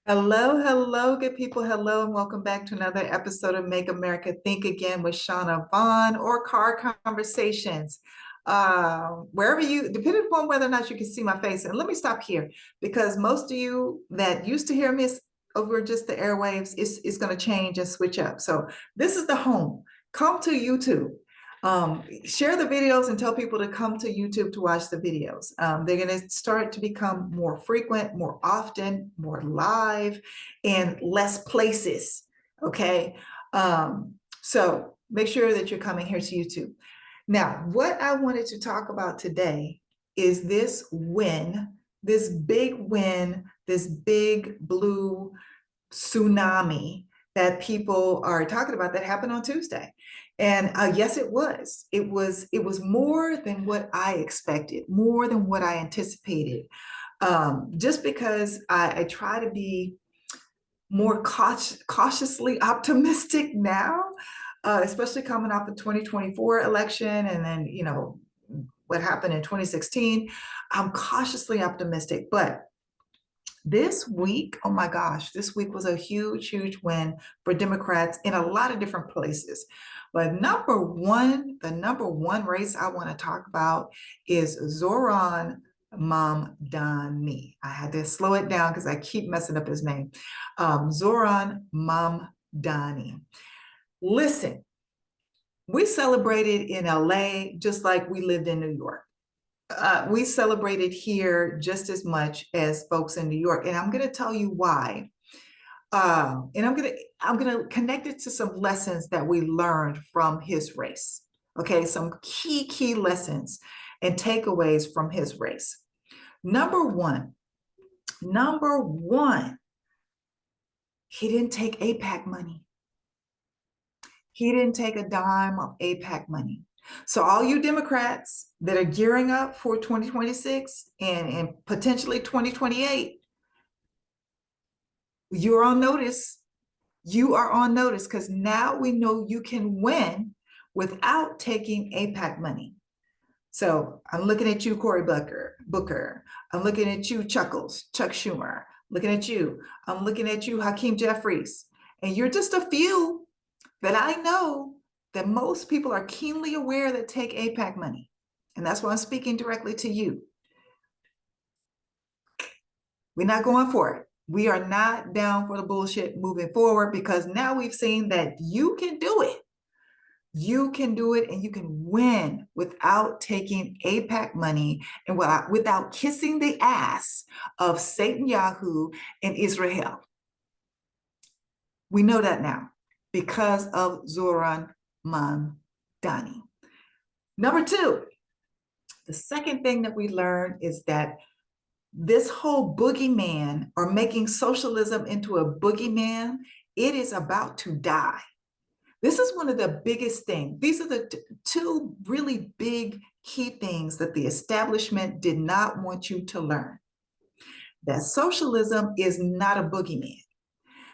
Hello, hello, good people. Hello, and welcome back to another episode of Make America Think Again with Vaughn or Car Conversations. Wherever you, depending upon whether or not you can see my face. And let me stop here because most of you that used to hear me over just the airwaves is going to change and switch up. So this is the home. Come to YouTube. Share the videos and tell people to come to YouTube to watch the videos. They're going to start to become more frequent, more often, more live, and less places. Okay. So make sure that you're coming here to YouTube. Now, what I wanted to talk about today is this win, this big win, this big blue tsunami that people are talking about that happened on Tuesday. And yes, it was. It was more than what I expected, more than what I anticipated. Just because I try to be more cautiously optimistic now, especially coming off the 2024 election, and then what happened in 2016. I'm cautiously optimistic, but this week, oh my gosh, this week was a huge, huge win for Democrats in a lot of different places. But the number one race I want to talk about is Zoran Mamdani. I had to slow it down because I keep messing up his name. Zoran Mamdani. Listen, we celebrated in LA just like we lived in New York. We celebrated here just as much as folks in New York, and I'm going to tell you why. And I'm gonna connect it to some lessons that we learned from his race. Okay, some key lessons and takeaways from his race. Number one, he didn't take APAC money. He didn't take a dime of APAC money. So all you Democrats that are gearing up for 2026 and potentially 2028, you're on notice. You are on notice because now we know you can win without taking APAC money. So I'm looking at you, Cory Booker. I'm looking at you, Chuck Schumer. Looking at you. I'm looking at you, Hakeem Jeffries. And you're just a few that I know that most people are keenly aware that take APAC money. And that's why I'm speaking directly to you. We're not going for it. We are not down for the bullshit moving forward because now we've seen that you can do it. You can do it and you can win without taking APAC money and without kissing the ass of Satan Yahoo and Israel. We know that now because of Zoran Mamdani. Number two, the second thing that we learned is that this whole boogeyman, or making socialism into a boogeyman, it is about to die. This is one of the biggest things. These are the two really big key things that the establishment did not want you to learn. That socialism is not a boogeyman.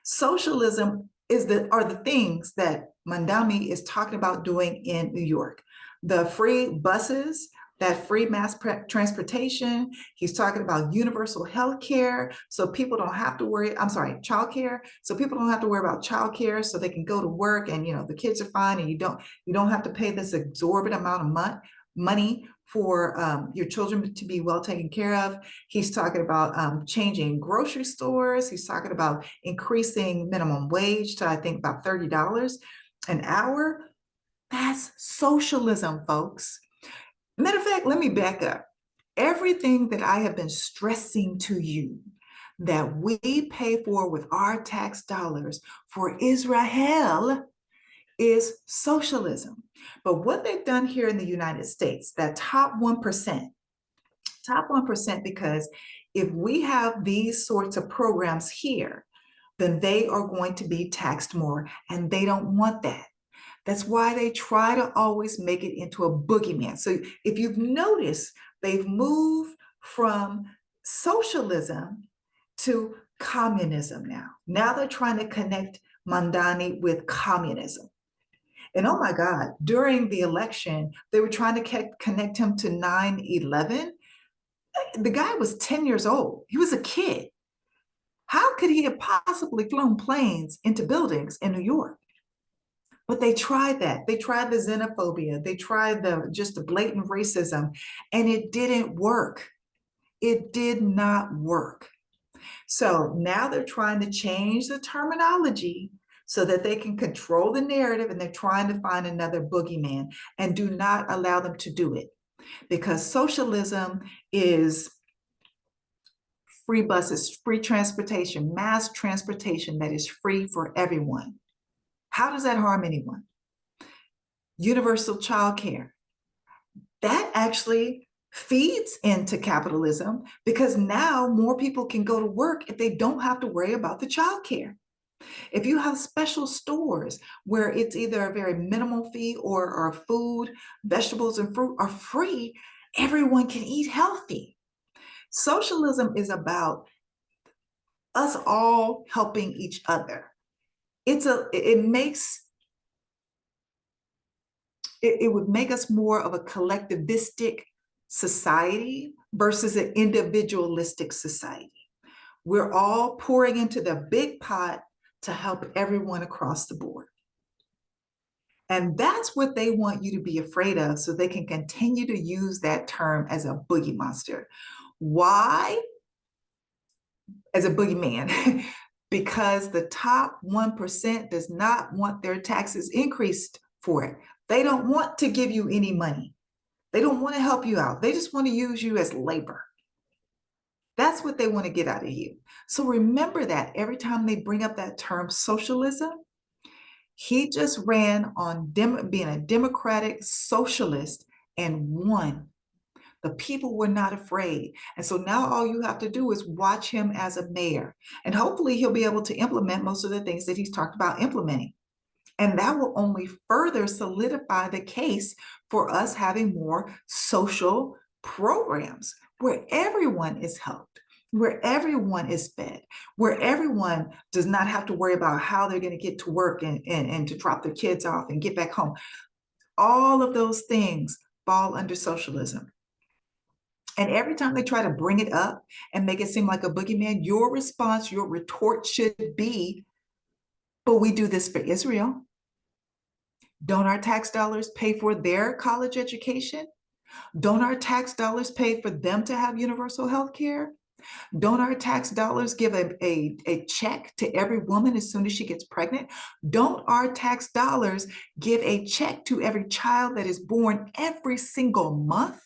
Socialism are the things that Mamdani is talking about doing in New York. The free buses, that free mass transportation. He's talking about universal health care. So people don't have to worry, child care. So people don't have to worry about child care so they can go to work and, the kids are fine and you don't have to pay this exorbitant amount of money for your children to be well taken care of. He's talking about changing grocery stores. He's talking about increasing minimum wage to, I think, about $30 an hour. That's socialism, folks. Matter of fact, let me back up. Everything that I have been stressing to you that we pay for with our tax dollars for Israel is socialism. But what they've done here in the United States, that top 1%, because if we have these sorts of programs here, then they are going to be taxed more, and they don't want that. That's why they try to always make it into a boogeyman. So if you've noticed, they've moved from socialism to communism now. Now they're trying to connect Mamdani with communism. And oh my God, during the election, they were trying to connect him to 9/11. The guy was 10 years old. He was a kid. How could he have possibly flown planes into buildings in New York? But they tried that. They tried the xenophobia. They tried the blatant racism, and it didn't work. It did not work. So now they're trying to change the terminology so that they can control the narrative, and they're trying to find another boogeyman, and do not allow them to do it, because socialism is free buses, free transportation, mass transportation that is free for everyone. How does that harm anyone? Universal childcare. That actually feeds into capitalism, because now more people can go to work if they don't have to worry about the childcare. If you have special stores where it's either a very minimal fee, or food, vegetables, and fruit are free, everyone can eat healthy. Socialism is about us all helping each other. It would make us more of a collectivistic society versus an individualistic society. We're all pouring into the big pot to help everyone across the board. And that's what they want you to be afraid of, so they can continue to use that term as a boogie monster. Why? As a boogeyman. Because the top 1% does not want their taxes increased for it. They don't want to give you any money. They don't want to help you out. They just want to use you as labor. That's what they want to get out of you. So remember that every time they bring up that term socialism, he just ran on being a democratic socialist and won. The people were not afraid. And so now all you have to do is watch him as a mayor. And hopefully he'll be able to implement most of the things that he's talked about implementing. And that will only further solidify the case for us having more social programs where everyone is helped, where everyone is fed, where everyone does not have to worry about how they're going to get to work and to drop their kids off and get back home. All of those things fall under socialism. And every time they try to bring it up and make it seem like a boogeyman, your response, your retort should be, but we do this for Israel. Don't our tax dollars pay for their college education? Don't our tax dollars pay for them to have universal health care? Don't our tax dollars give a check to every woman as soon as she gets pregnant? Don't our tax dollars give a check to every child that is born every single month?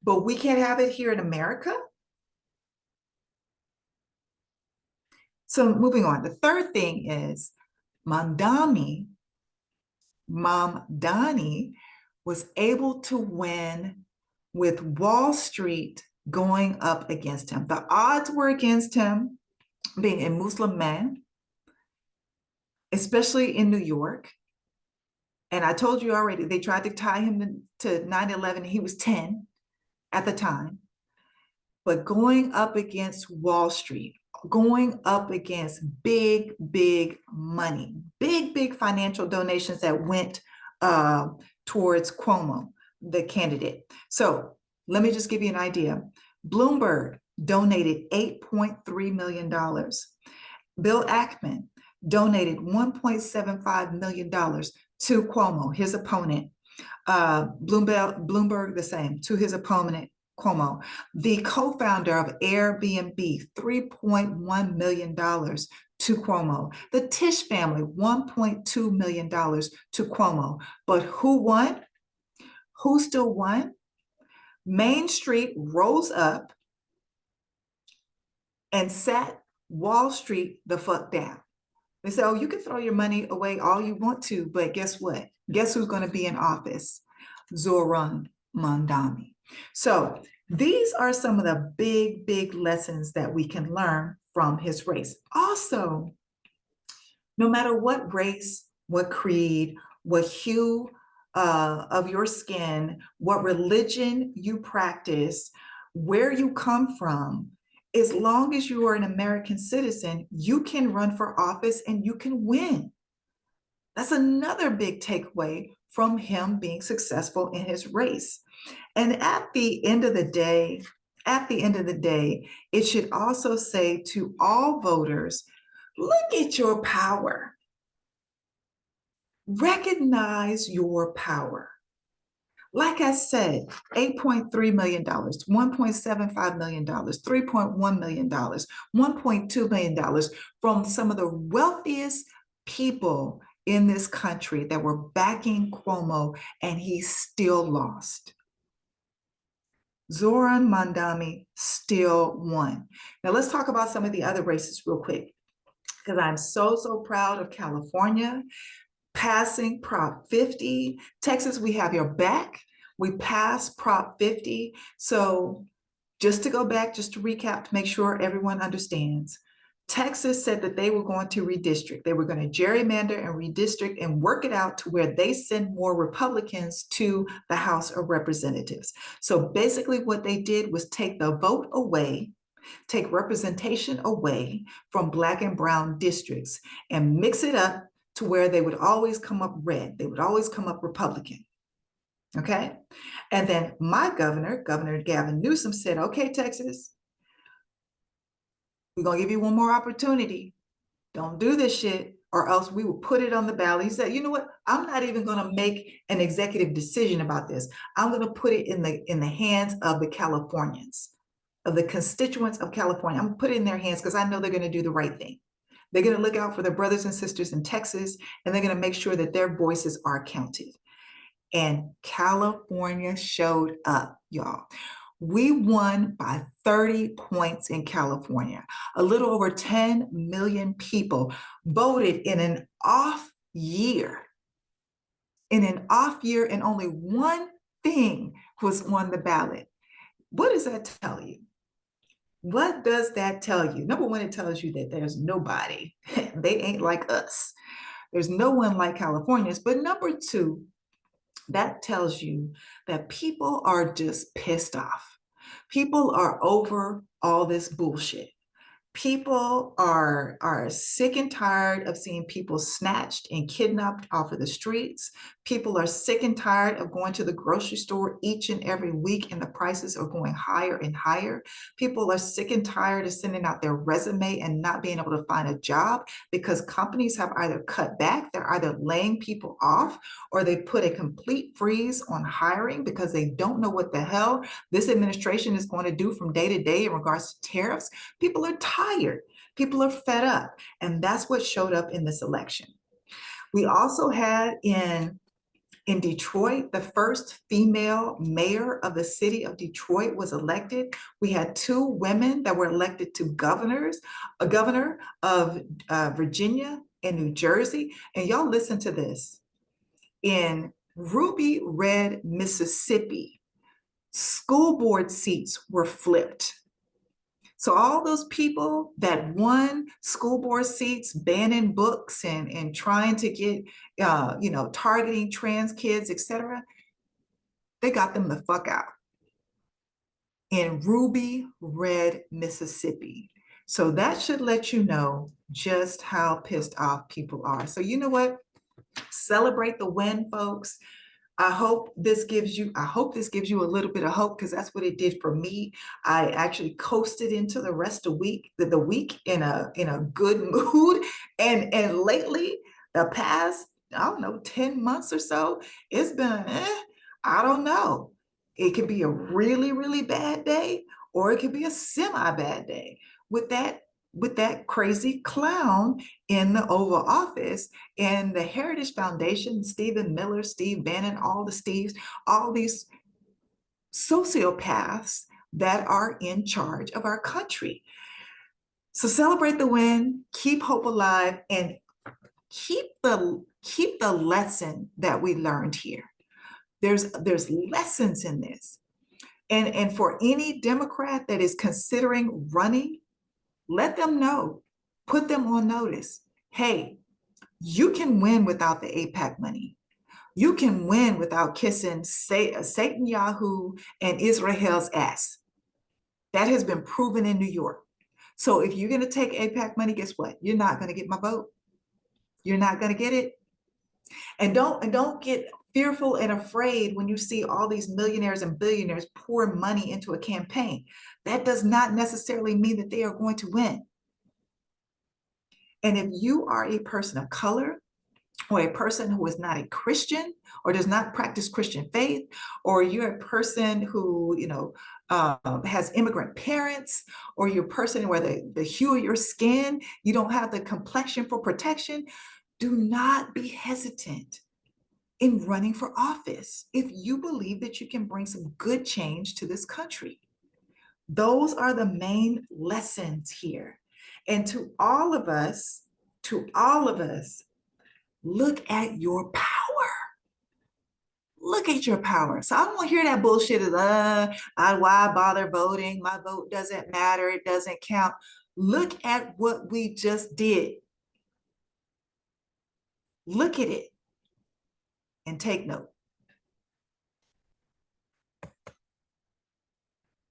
But we can't have it here in America? So moving on, the third thing is Mamdani was able to win with Wall Street going up against him. The odds were against him, being a Muslim man, especially in New York. And I told you already, they tried to tie him to 9/11. He was 10 at the time. But going up against Wall Street, going up against big, big money, big financial donations that went towards Cuomo, the candidate. So let me just give you an idea. Bloomberg donated $8.3 million. Bill Ackman donated $1.75 million to Cuomo, his opponent. Bloomberg the same, to his opponent, Cuomo. The co-founder of Airbnb, $3.1 million to Cuomo. The Tisch family, $1.2 million to Cuomo. But who won? Who still won? Main Street rose up and sat Wall Street the fuck down. They said, oh, you can throw your money away all you want to, but guess what? Guess who's going to be in office? Zohran Mamdani. So these are some of the big lessons that we can learn from his race. Also, no matter what race, what creed, what hue of your skin, what religion you practice, where you come from, as long as you are an American citizen, you can run for office and you can win. That's another big takeaway from him being successful in his race. And at the end of the day, at the end of the day, it should also say to all voters, look at your power. Recognize your power. Like I said, $8.3 million, $1.75 million, $3.1 million, $1.2 million from some of the wealthiest people in this country that were backing Cuomo, and he still lost. Zoran Mamdani still won. Now let's talk about some of the other races real quick, because I'm so proud of California passing Prop 50. Texas, we have your back. We passed Prop 50. So just to go back, just to recap, to make sure everyone understands, Texas said that they were going to redistrict. They were going to gerrymander and redistrict and work it out to where they send more Republicans to the House of Representatives. So basically what they did was take the vote away, take representation away from Black and brown districts and mix it up to where they would always come up red. They would always come up Republican. Okay. And then my governor, Governor Gavin Newsom, said, okay, Texas, we're going to give you one more opportunity. Don't do this shit, or else we will put it on the ballot. He said, you know what? I'm not even going to make an executive decision about this. I'm going to put it in the hands of the Californians, of the constituents of California. I'm going to put it in their hands because I know they're going to do the right thing. They're going to look out for their brothers and sisters in Texas, and they're going to make sure that their voices are counted. And California showed up, y'all. We won by 30 points in California. A little over 10 million people voted in an off year. In an off year, and only one thing was on the ballot. What does that tell you? What does that tell you? Number one, it tells you that there's nobody. They ain't like us. There's no one like Californians. But number two, that tells you that people are just pissed off. People are over all this bullshit. People are sick and tired of seeing people snatched and kidnapped off of the streets. People are sick and tired of going to the grocery store each and every week, and the prices are going higher and higher. People are sick and tired of sending out their resume and not being able to find a job because companies have either cut back, they're either laying people off, or they put a complete freeze on hiring because they don't know what the hell this administration is going to do from day to day in regards to tariffs. People are tired. People are fed up. And that's what showed up in this election. We also had in Detroit, the first female mayor of the city of Detroit was elected. We had two women that were elected to governors, a governor of Virginia and New Jersey. And y'all listen to this. In Ruby Red, Mississippi, school board seats were flipped. So all those people that won school board seats, banning books and trying to get, targeting trans kids, etc., they got them the fuck out in Ruby Red, Mississippi. So that should let you know just how pissed off people are. So you know what? Celebrate the win, folks. I hope this gives you a little bit of hope, because that's what it did for me. I actually coasted into the rest of the week in a good mood. And lately, the past, I don't know, 10 months or so, it's been, I don't know. It could be a really, really bad day, or it could be a semi-bad day with that crazy clown in the Oval Office, and the Heritage Foundation, Stephen Miller, Steve Bannon, all the Steves, all these sociopaths that are in charge of our country. So celebrate the win, keep hope alive, and keep the lesson that we learned here. There's lessons in this. And for any Democrat that is considering running, let them know, put them on notice. Hey, you can win without the AIPAC money. You can win without kissing Satan Yahoo and Israel's ass. That has been proven in New York. So if you're going to take AIPAC money, guess what? You're not going to get my vote. You're not going to get it. And don't get fearful and afraid when you see all these millionaires and billionaires pour money into a campaign. That does not necessarily mean that they are going to win. And if you are a person of color, or a person who is not a Christian or does not practice Christian faith, or you're a person who, has immigrant parents, or you're a person where the hue of your skin, you don't have the complexion for protection, do not be hesitant in running for office if you believe that you can bring some good change to this country. Those are the main lessons here. And to all of us, look at your power. Look at your power. So I don't want to hear that bullshit of, why bother voting? My vote doesn't matter. It doesn't count. Look at what we just did. Look at it and take note.